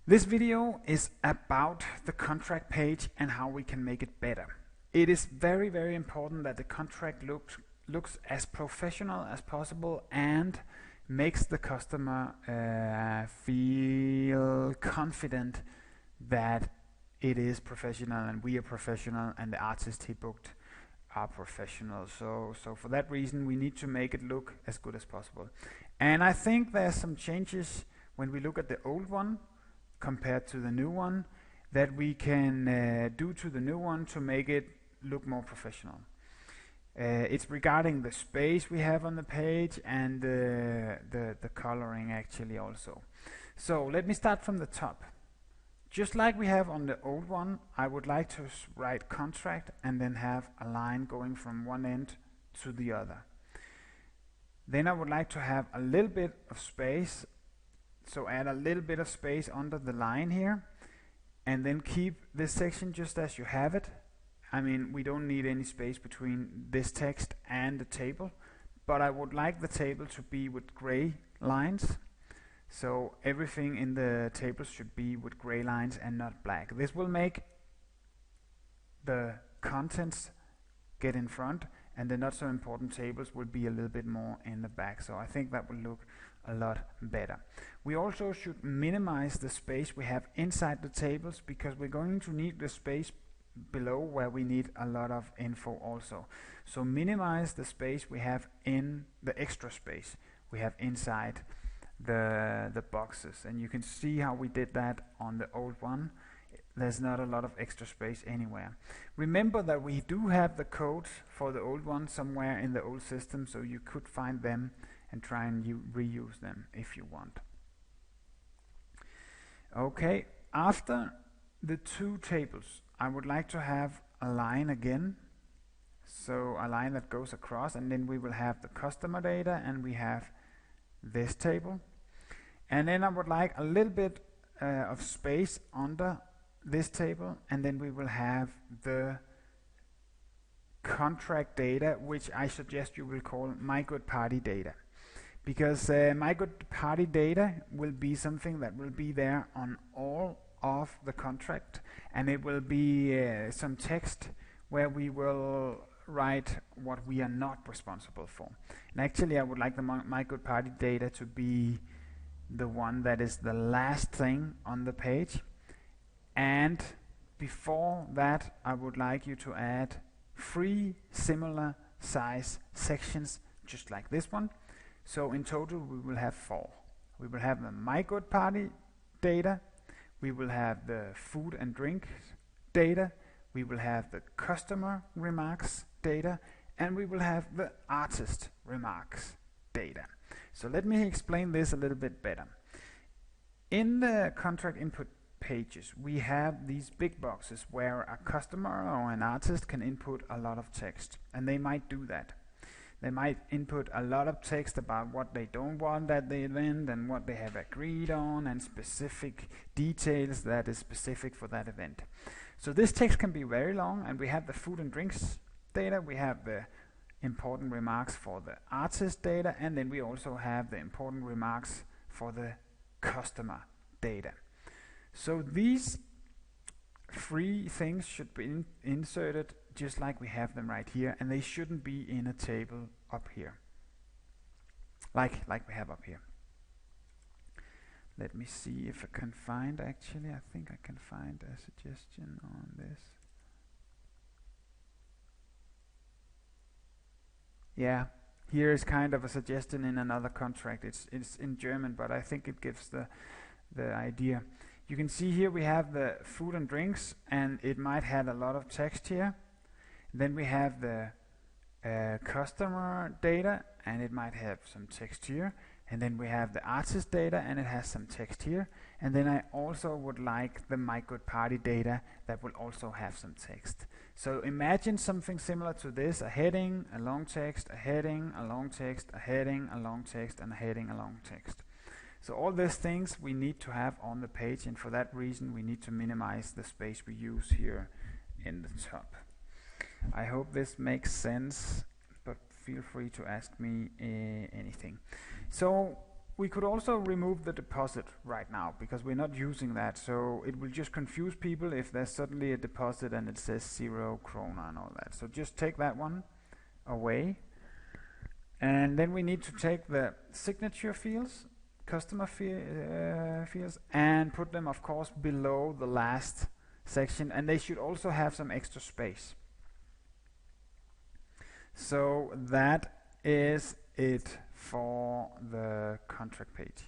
This video is about the contract page and how we can make it better. It is very important that the contract looks as professional as possible and makes the customer feel confident that it is professional and we are professional and the artist he booked are professional. So for that reason we need to make it look as good as possible. And I think there's some changes when we look at the old one compared to the new one that we can do to the new one to make it look more professional. It's regarding the space we have on the page and the coloring actually also. So let me start from the top. Just like we have on the old one, I would like to write contract and then have a line going from one end to the other. Then I would like to have a little bit of space, so add a little bit of space under the line here, and then keep this section just as you have it. I mean, we don't need any space between this text and the table, but I would like the table to be with gray lines. So everything in the table should be with gray lines and not black. This will make the contents get in front and the not so important tables will be a little bit more in the back. So I think that will look a lot better. We also should minimize the space we have inside the tables because we're going to need the space below where we need a lot of info also. So minimize the space we have in the extra space we have inside the boxes, and you can see how we did that on the old one. There's not a lot of extra space anywhere. Remember that we do have the codes for the old one somewhere in the old system, so you could find them and try and reuse them if you want. Okay, after the two tables I would like to have a line again, so a line that goes across, and then we will have the customer data and we have this table. And then I would like a little bit of space under this table, and then we will have the contract data, which I suggest you will call my good party data, because my good party data will be something that will be there on all of the contract, and it will be some text where we will write what we are not responsible for. And actually I would like the my good party data to be the one that is the last thing on the page, and before that I would like you to add 3 similar size sections just like this one. So in total we will have 4. We will have the my good party data, we will have the food and drink data, we will have the customer remarks data, and we will have the artist remarks data. So let me explain this a little bit better. In the contract input pages we have these big boxes where a customer or an artist can input a lot of text, and they might do that. They might input a lot of text about what they don't want at the event and what they have agreed on and specific details that is specific for that event. So this text can be very long, and we have the food and drinks data, we have the important remarks for the artist data, and then we also have the important remarks for the customer data. So these 3 things should be inserted just like we have them right here, and they shouldn't be in a table up here like we have up here. Let me see if I can find, actually I think I can find a suggestion on this. Yeah, here is kind of a suggestion in another contract. It's in German, but I think it gives the idea. You can see here we have the food and drinks, and it might have a lot of text here. Then we have the customer data, and it might have some text here. And then we have the artist data, and it has some text here. And then I also would like the my good party data that will also have some text. So imagine something similar to this: a heading, a long text, a heading, a long text, a heading, a long text, and a heading, a long text. So all these things we need to have on the page, and for that reason we need to minimize the space we use here in the top. I hope this makes sense, but feel free to ask me anything. So We could also remove the deposit right now because we're not using that, so it will just confuse people if there's suddenly a deposit and it says 0 krona and all that. So just take that one away. And then we need to take the signature fields, customer fields, and put them, of course, below the last section, and they should also have some extra space. So that is it for the contract page.